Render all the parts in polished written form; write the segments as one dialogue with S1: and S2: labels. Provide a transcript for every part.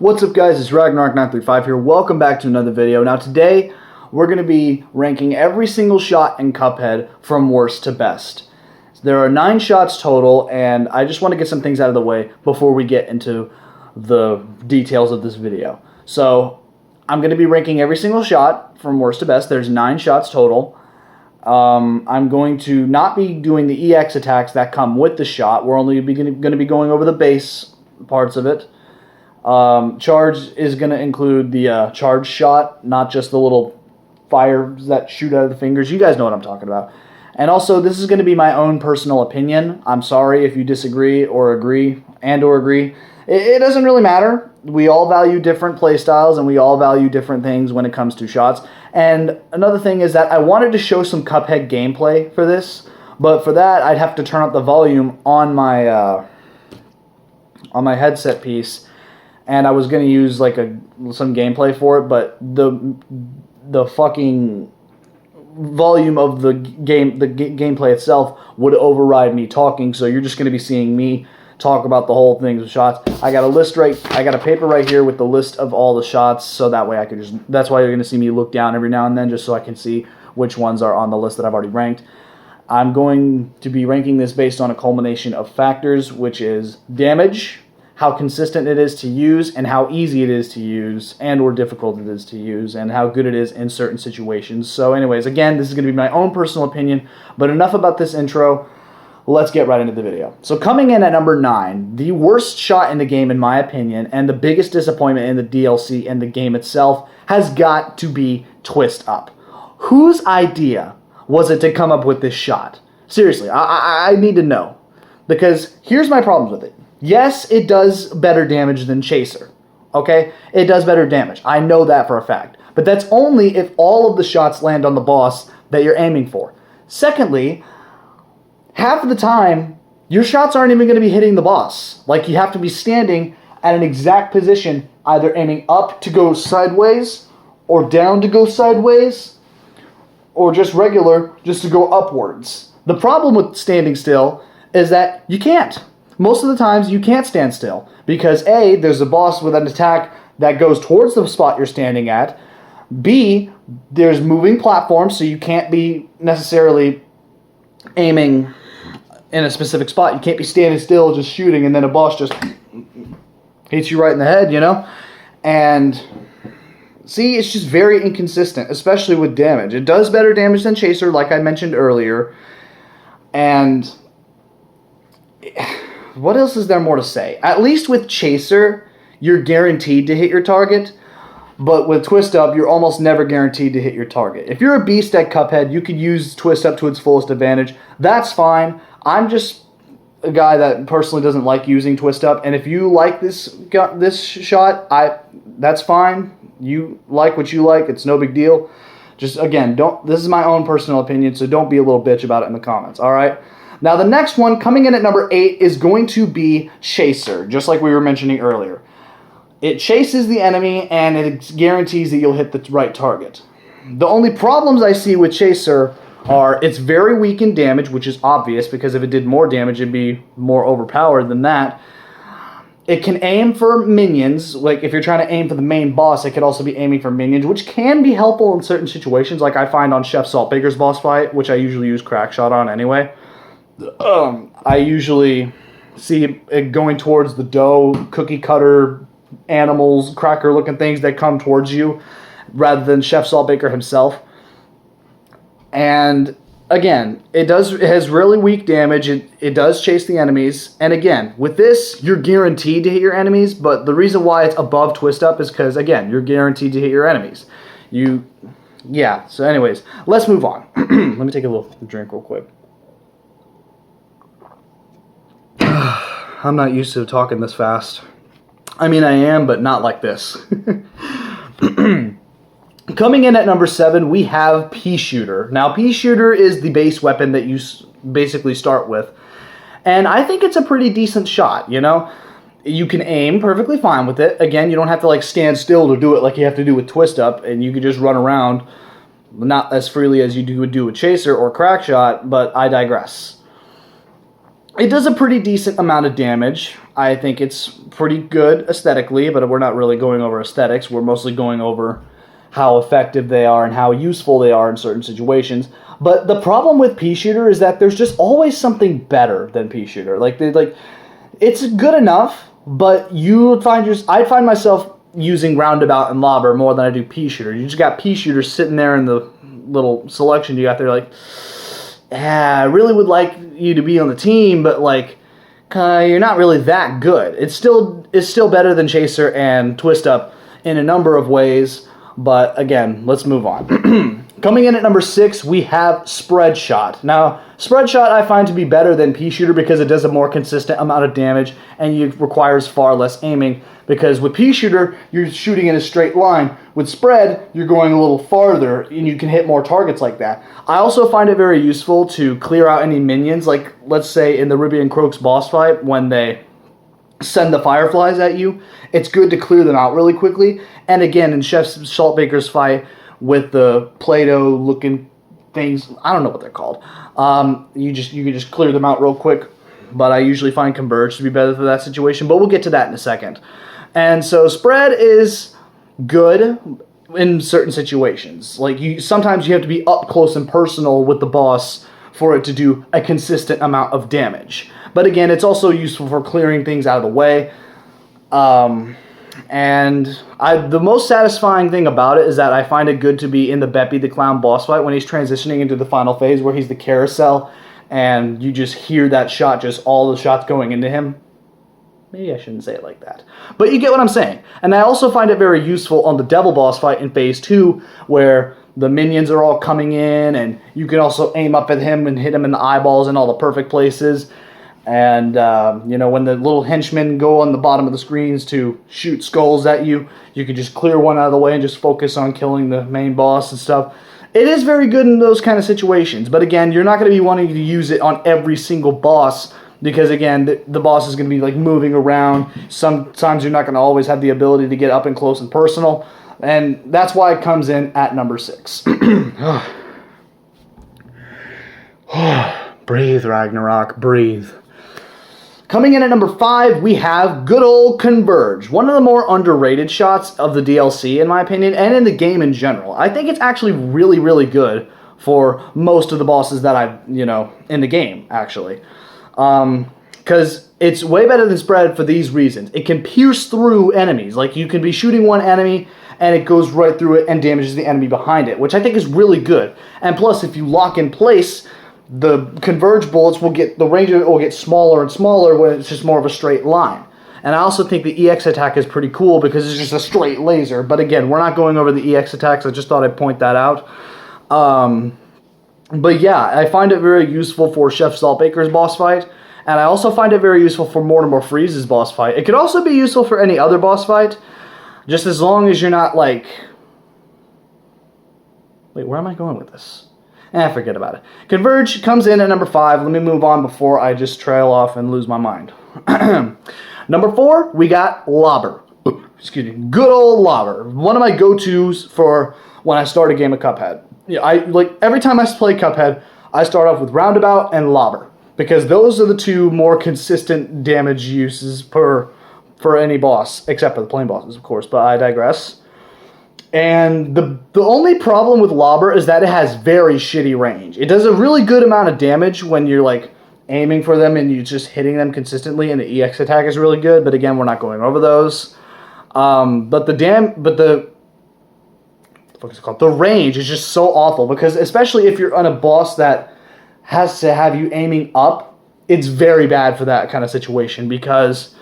S1: What's up guys, it's Ragnarok935 here. Welcome back to another video. Now today, we're going to be ranking every single shot in Cuphead from worst to best. There are 9 shots total, and I just want to get some things out of the way before we get into the details of this video. So, I'm going to be ranking every single shot from worst to best. There's 9 shots total. I'm going to not be doing the EX attacks that come with the shot. We're only going to be going over the base parts of it. Charge is going to include the charge shot, not just the little fires that shoot out of the fingers. You guys know what I'm talking about. And also, this is going to be my own personal opinion. I'm sorry if you disagree or agree or agree. It doesn't really matter. We all value different playstyles, and we all value different things when it comes to shots. And another thing is that I wanted to show some Cuphead gameplay for this, but for that, I'd have to turn up the volume on my headset piece. And I was going to use like some gameplay for it, but the fucking volume of the gameplay itself would override me talking, so you're just going to be seeing me talk about the whole thing of shots. I got a paper right here with the list of all the shots, so that way I could just, that's why you're going to see me look down every now and then, just so I can see which ones are on the list that I've already ranked. I'm going to be ranking this based on a culmination of factors, which is damage, how consistent it is to use, and how easy it is to use, and or difficult it is to use, and how good it is in certain situations. So anyways, again, this is going to be my own personal opinion, but enough about this intro. Let's get right into the video. So coming in at number 9, the worst shot in the game in my opinion, and the biggest disappointment in the DLC and the game itself, has got to be Twist Up. Whose idea was it to come up with this shot? Seriously, I need to know. Because here's my problems with it. Yes, it does better damage than Chaser. Okay? It does better damage. I know that for a fact. But that's only if all of the shots land on the boss that you're aiming for. Secondly, half of the time, your shots aren't even going to be hitting the boss. Like, you have to be standing at an exact position, either aiming up to go sideways, or down to go sideways, or just regular, just to go upwards. The problem with standing still is that you can't. Most of the times, you can't stand still, because A, there's a boss with an attack that goes towards the spot you're standing at. B, there's moving platforms, so you can't be necessarily aiming in a specific spot. You can't be standing still just shooting and then a boss just hits you right in the head, you know? And see, it's just very inconsistent, especially with damage. It does better damage than Chaser, like I mentioned earlier. And what else is there more to say? At least with Chaser, you're guaranteed to hit your target. But with Twist Up, you're almost never guaranteed to hit your target. If you're a beast at Cuphead, you could use Twist Up to its fullest advantage. That's fine. I'm just a guy that personally doesn't like using Twist Up. And if you like this shot, that's fine. You like what you like. It's no big deal. Just, again, this is my own personal opinion, so don't be a little bitch about it in the comments, all right? Now, the next one, coming in at number 8, is going to be Chaser, just like we were mentioning earlier. It chases the enemy, and it guarantees that you'll hit the right target. The only problems I see with Chaser are it's very weak in damage, which is obvious, because if it did more damage, it'd be more overpowered than that. It can aim for minions. Like, if you're trying to aim for the main boss, it could also be aiming for minions, which can be helpful in certain situations, like I find on Chef Saltbaker's boss fight, which I usually use Crackshot on anyway. I usually see it going towards the dough, cookie cutter animals, cracker looking things that come towards you rather than Chef Saltbaker himself. And again, it has really weak damage. It does chase the enemies. And again, with this, you're guaranteed to hit your enemies, but the reason why it's above Twist Up is because, again, you're guaranteed to hit your enemies. Yeah, so anyways, let's move on. Let me take a little drink real quick. I'm not used to talking this fast. I mean, I am, but not like this. Coming in at number 7, we have Pea Shooter. Now, Pea Shooter is the base weapon that you basically start with. And I think it's a pretty decent shot, you know? You can aim perfectly fine with it. Again, you don't have to, like, stand still to do it like you have to do with Twist Up. And you can just run around, not as freely as you would do with Chaser or Crackshot, but I digress. It does a pretty decent amount of damage. I think it's pretty good aesthetically, but we're not really going over aesthetics. We're mostly going over how effective they are and how useful they are in certain situations. But the problem with pea shooter is that there's just always something better than pea shooter. It's good enough, but I'd find myself using roundabout and lobber more than I do pea shooter. You just got pea shooter sitting there in the little selection you got there, like, yeah, I really would like you to be on the team, but like, you're not really that good. It's still better than chaser and twist up in a number of ways. But again, let's move on. Coming in at number 6, we have Spread Shot. Now, Spread Shot I find to be better than Pea Shooter because it does a more consistent amount of damage and it requires far less aiming. Because with Pea Shooter, you're shooting in a straight line. With Spread, you're going a little farther and you can hit more targets like that. I also find it very useful to clear out any minions. Like, let's say in the Ruby and Croaks boss fight, when they send the fireflies at you, it's good to clear them out really quickly. And again, in Chef Saltbaker's fight with the Play-Doh looking things, I don't know what they're called. You can just clear them out real quick. But I usually find Converge to be better for that situation. But we'll get to that in a second. And so Spread is good in certain situations. Like sometimes you have to be up close and personal with the boss for it to do a consistent amount of damage. But again, it's also useful for clearing things out of the way. The most satisfying thing about it is that I find it good to be in the Beppy the Clown boss fight when he's transitioning into the final phase where he's the carousel and you just hear that shot, just all the shots going into him. Maybe I shouldn't say it like that. But you get what I'm saying. And I also find it very useful on the Devil boss fight in phase 2 where the minions are all coming in and you can also aim up at him and hit him in the eyeballs in all the perfect places. And, when the little henchmen go on the bottom of the screens to shoot skulls at you, you can just clear one out of the way and just focus on killing the main boss and stuff. It is very good in those kind of situations. But again, you're not going to be wanting to use it on every single boss because, again, the boss is going to be like moving around. Sometimes you're not going to always have the ability to get up and close and personal. And that's why it comes in at number 6. Breathe, Ragnarok, breathe. Coming in at number 5, we have good old Converge. One of the more underrated shots of the DLC, in my opinion, and in the game in general. I think it's actually really, really good for most of the bosses that in the game, actually. Because it's way better than Spread for these reasons. It can pierce through enemies. Like, you can be shooting one enemy, and it goes right through it and damages the enemy behind it, which I think is really good. And plus, if you lock in place, the Converge bullets the range of it will get smaller and smaller when it's just more of a straight line. And I also think the EX attack is pretty cool because it's just a straight laser. But again, we're not going over the EX attacks. I just thought I'd point that out. But yeah, I find it very useful for Chef Saltbaker's boss fight. And I also find it very useful for Mortimer Freeze's boss fight. It could also be useful for any other boss fight. Just as long as you're not like... Wait, where am I going with this? Forget about it. Converge comes in at number 5. Let me move on before I just trail off and lose my mind. Number 4, we got Lobber. Excuse me. Good old Lobber. One of my go-tos for when I start a game of Cuphead. Every time I play Cuphead, I start off with Roundabout and Lobber. Because those are the two more consistent damage uses for any boss. Except for the plain bosses, of course. But I digress. And the only problem with Lobber is that it has very shitty range. It does a really good amount of damage when you're like aiming for them and you're just hitting them consistently, and the EX attack is really good. But again, we're not going over those. But the range is just so awful because especially if you're on a boss that has to have you aiming up, it's very bad for that kind of situation because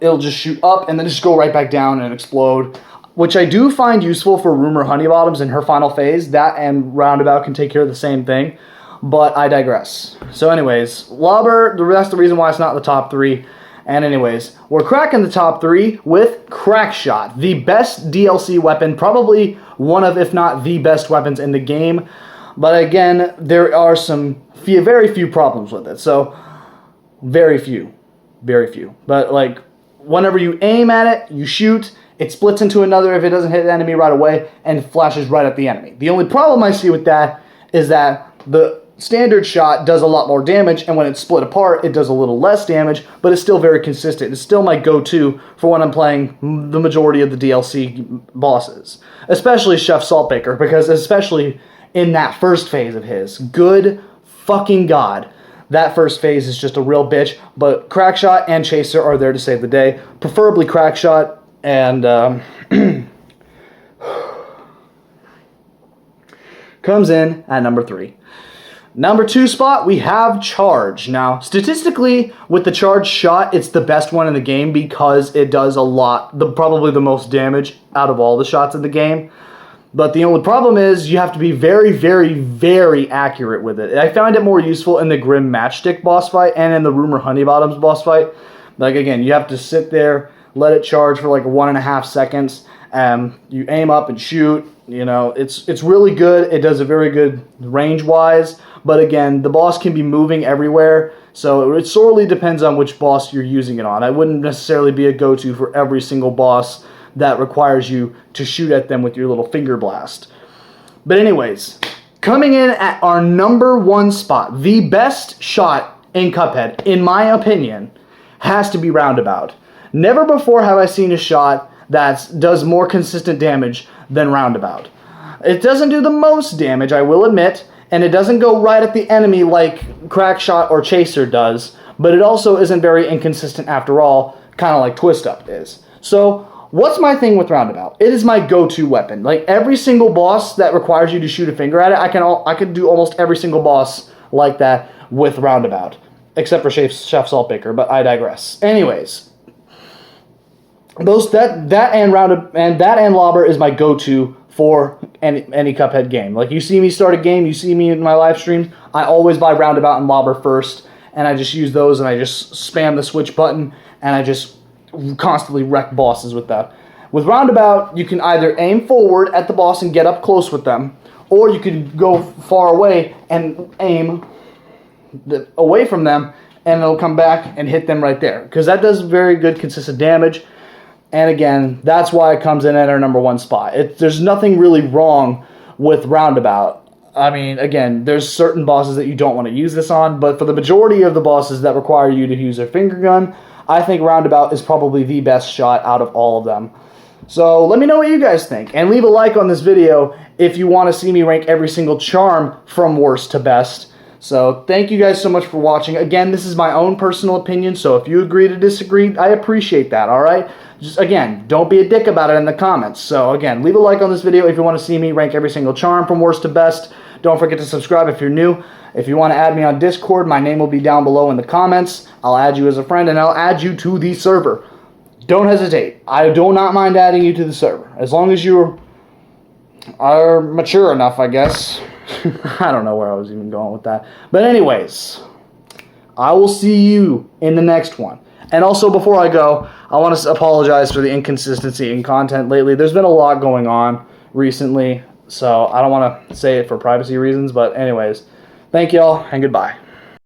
S1: it'll just shoot up and then just go right back down and explode. Which I do find useful for Rumor Honeybottoms in her final phase. That and Roundabout can take care of the same thing. But I digress. So anyways, Lobber, that's the reason why it's not in the top 3. And anyways, we're cracking the top 3 with Crackshot. The best DLC weapon. Probably one of, if not the best weapons in the game. But again, there are very few problems with it. So, very few. Very few. But like, whenever you aim at it, you shoot... It splits into another if it doesn't hit the enemy right away and flashes right at the enemy. The only problem I see with that is that the standard shot does a lot more damage, and when it's split apart, it does a little less damage, but it's still very consistent. It's still my go-to for when I'm playing the majority of the DLC bosses, especially Chef Saltbaker, because especially in that first phase of his, good fucking God, that first phase is just a real bitch, but Crackshot and Chaser are there to save the day, preferably Crackshot, and comes in at number 3. Number 2 spot, we have Charge. Now, statistically, with the Charge shot, it's the best one in the game because it does a lot, probably the most damage out of all the shots in the game. But the only problem is you have to be very, very, very accurate with it. I found it more useful in the Grim Matchstick boss fight and in the Rumor Honeybottoms boss fight. Like, again, you have to sit there, let it charge for like 1.5 seconds. You aim up and shoot. You know, it's really good. It does a very good range-wise. But again, the boss can be moving everywhere, so it sorely depends on which boss you're using it on. I wouldn't necessarily be a go-to for every single boss that requires you to shoot at them with your little finger blast. But anyways, coming in at our number 1 spot, the best shot in Cuphead, in my opinion, has to be Roundabout. Never before have I seen a shot that does more consistent damage than Roundabout. It doesn't do the most damage, I will admit, and it doesn't go right at the enemy like Crackshot or Chaser does, but it also isn't very inconsistent after all, kind of like Twist Up is. So, what's my thing with Roundabout? It is my go-to weapon. Like, every single boss that requires you to shoot a finger at it, I can do almost every single boss like that with Roundabout, except for Chef Saltbaker, but I digress. Anyways, that and Lobber is my go-to for any Cuphead game. Like, you see me start a game, you see me in my live streams, I always buy Roundabout and Lobber first, and I just use those, and I just spam the switch button, and I just constantly wreck bosses with that. With Roundabout, you can either aim forward at the boss and get up close with them, or you can go far away and aim away from them, and it'll come back and hit them right there, because that does very good consistent damage. And again, that's why it comes in at our number 1 spot. There's nothing really wrong with Roundabout. I mean, again, there's certain bosses that you don't want to use this on, but for the majority of the bosses that require you to use a finger gun, I think Roundabout is probably the best shot out of all of them. So let me know what you guys think, and leave a like on this video if you want to see me rank every single charm from worst to best. So thank you guys so much for watching. Again, this is my own personal opinion, so if you agree to disagree, I appreciate that, alright? Just, again, don't be a dick about it in the comments. So, again, leave a like on this video if you want to see me rank every single charm from worst to best. Don't forget to subscribe if you're new. If you want to add me on Discord, my name will be down below in the comments. I'll add you as a friend, and I'll add you to the server. Don't hesitate. I do not mind adding you to the server. As long as you are mature enough, I guess. I don't know where I was even going with that. But anyways, I will see you in the next one. And also, before I go, I want to apologize for the inconsistency in content lately. There's been a lot going on recently, so I don't want to say it for privacy reasons. But anyways, thank y'all, and goodbye.